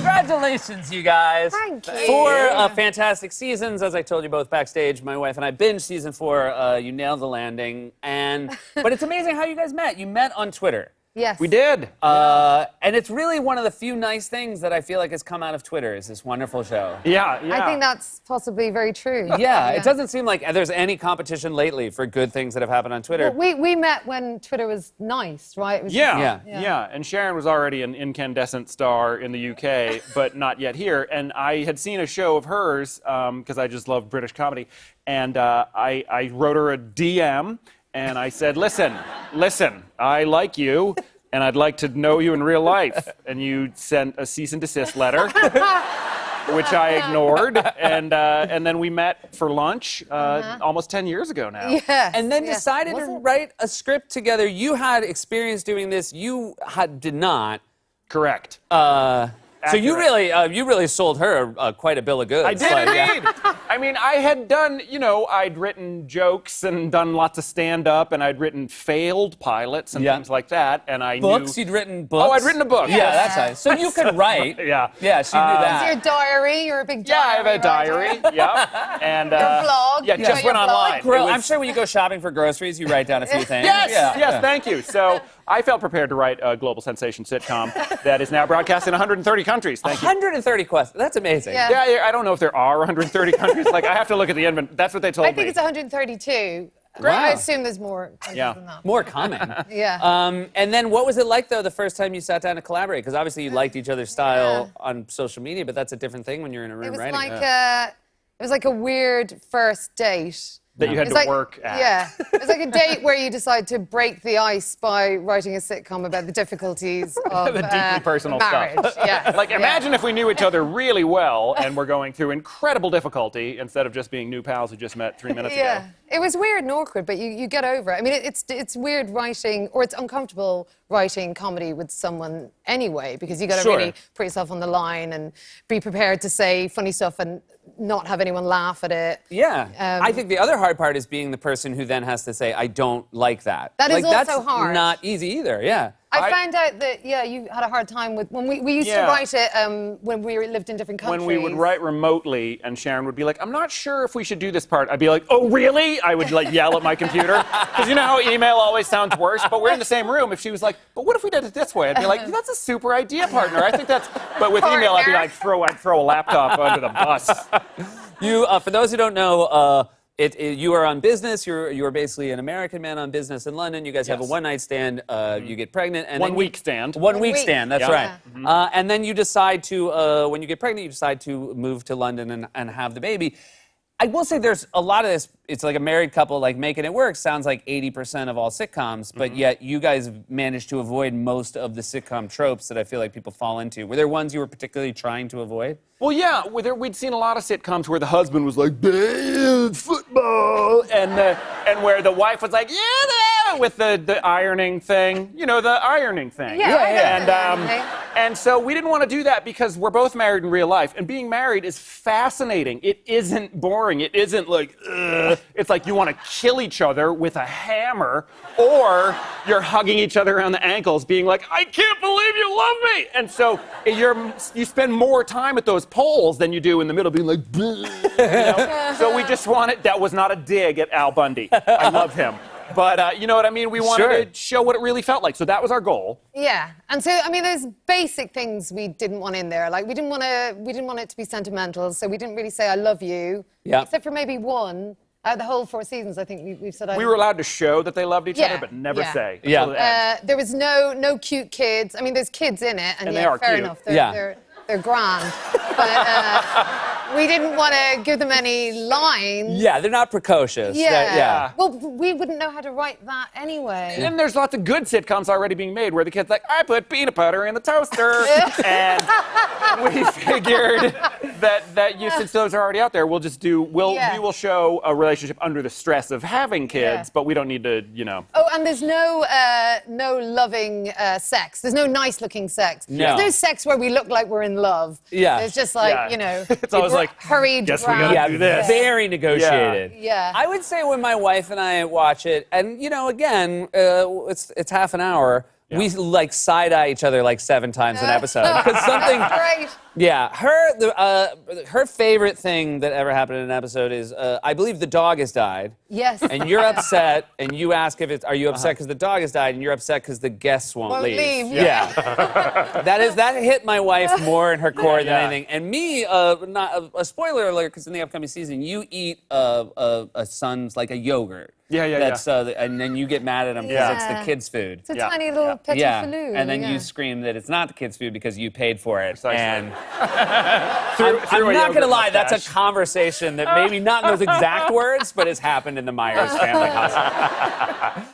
Congratulations, you guys. Thank you. 4 fantastic seasons. As I told you both backstage, my wife and I binged season 4. You nailed the landing. But it's amazing how you guys met. You met on Twitter. Yes. We did. And it's really one of the few nice things that I feel like has come out of Twitter is this wonderful show. Yeah. I think that's possibly very true. Yeah, it doesn't seem like there's any competition lately for good things that have happened on Twitter. Well, we met when Twitter was nice, right? It was Yeah. And Sharon was already an incandescent star in the UK, but not yet here. And I had seen a show of hers, because I just love British comedy. And I wrote her a DM, and I said, listen, I like you, and I'd like to know you in real life. And you sent a cease and desist letter, which I ignored. And then we met for lunch almost 10 years ago now. Yes. And then decided to write a script together. You had experience doing this. You did not. Correct. So you really sold her quite a bill of goods. I did indeed. I mean, I had done, I'd written jokes and done lots of stand-up, and I'd written failed pilots and things like that, and I Books? knew... You'd written books? Oh, I'd written a book. Yeah, that's nice. So you could write. Yeah. Yeah, she knew that. Your diary, you're a big Yeah, I diary. have a diary. Yeah. And Your blog. Yeah, just went online. I'm sure when you go shopping for groceries, you write down a few things. Yes, thank you. So I felt prepared to write a global sensation sitcom that is now broadcast in 130 countries. Thank you. 130 questions. That's amazing. Yeah, I don't know if there are 130 countries. Like, I have to look at the end, but that's what they told me. I think it's 132. Wow. I assume there's more than that. More coming. Yeah. And then what was it like, though, the first time you sat down to collaborate? Because obviously you liked each other's style on social media, but that's a different thing when you're in a room It was writing. it was like a weird first date. That you had to work at. Yeah. It's like a date where you decide to break the ice by writing a sitcom about the difficulties of The deeply personal marriage. stuff. Yeah. Like, imagine if we knew each other really well and we're going through incredible difficulty instead of just being new pals who just met 3 minutes ago. It was weird and awkward, but you get over it. I mean, it's weird writing, or it's uncomfortable writing comedy with someone anyway, because you got to really put yourself on the line and be prepared to say funny stuff and not have anyone laugh at it. Yeah. I think the other hard part is being the person who then has to say, I don't like that. That is also that's hard. Not easy either, yeah. I found out that, you had a hard time with, when we used to write it when we lived in different countries. When we would write remotely and Sharon would be like, I'm not sure if we should do this part. I'd be like, oh, really? I would yell at my computer. Because you know how email always sounds worse, but we're in the same room. If she was like, but what if we did it this way? I'd be like, that's a super idea, partner. I think that's, but with email, I'd be like, I'd throw a laptop under the bus. For those who don't know, you are on business. You're basically an American man on business in London. You guys have a one-night stand. You get pregnant, and 1 week stand. One week stand. That's right. Yeah. And then you decide to, when you get pregnant, you decide to move to London and have the baby. I will say there's a lot of this. It's like a married couple, like making it work. Sounds like 80% of all sitcoms, but yet you guys managed to avoid most of the sitcom tropes that I feel like people fall into. Were there ones you were particularly trying to avoid? Well, yeah, we'd seen a lot of sitcoms where the husband was like, football, and where the wife was like, with the ironing thing, the ironing thing. And so we didn't want to do that because we're both married in real life, and being married is fascinating. It isn't boring. It isn't like, it's like you want to kill each other with a hammer, or you're hugging each other around the ankles, being like, I can't believe you love me. And so you spend more time at those poles than you do in the middle, being like, So we just wanted, that was not a dig at Al Bundy. I love him. But you know what I mean? We wanted to show what it really felt like. So that was our goal. Yeah. And so, I mean, there's basic things we didn't want in there. Like, we didn't want it to be sentimental, so we didn't really say I love you. Yeah. Except for maybe one. Out of the whole 4 seasons, I think we've said we were allowed to show that they loved each other, but never say. Until the end. There was no cute kids. I mean, there's kids in it, and they are fair cute. enough. They're grand. But we didn't want to give them any lines. Yeah, they're not precocious. Yeah. Well, we wouldn't know how to write that anyway. And there's lots of good sitcoms already being made where the kid's like, I put peanut butter in the toaster. And we figured that since those are already out there, we will show a relationship under the stress of having kids, but we don't need to, Oh, and there's no loving sex. There's no nice looking sex. No. There's no sex where we look like we're in love. Yeah. It's just like, it's always like, hurried guess we round. gotta do this. Very negotiated. Yeah. I would say when my wife and I watch it, and again, it's half an hour. we like side-eye each other like 7 times an episode because something. Great. Yeah, her favorite thing that ever happened in an episode is I believe the dog has died. Yes. And you're upset, and you ask if it's, are you upset because the dog has died, and you're upset because the guests won't leave. Yeah. that hit my wife more in her core than Yeah. anything. And me, not a spoiler alert, because in the upcoming season, you eat a son's like a yogurt. Yeah. That's and then you get mad at him because Yeah. it's the kids' food. It's a Yeah. tiny little petit Yeah, filou. and then yeah. you scream that it's not the kids' food because you paid for it. Precisely. And Through I'm a not yogurt gonna lie, that's mustache. a conversation that maybe not in those exact words, but has happened in the Myers family household.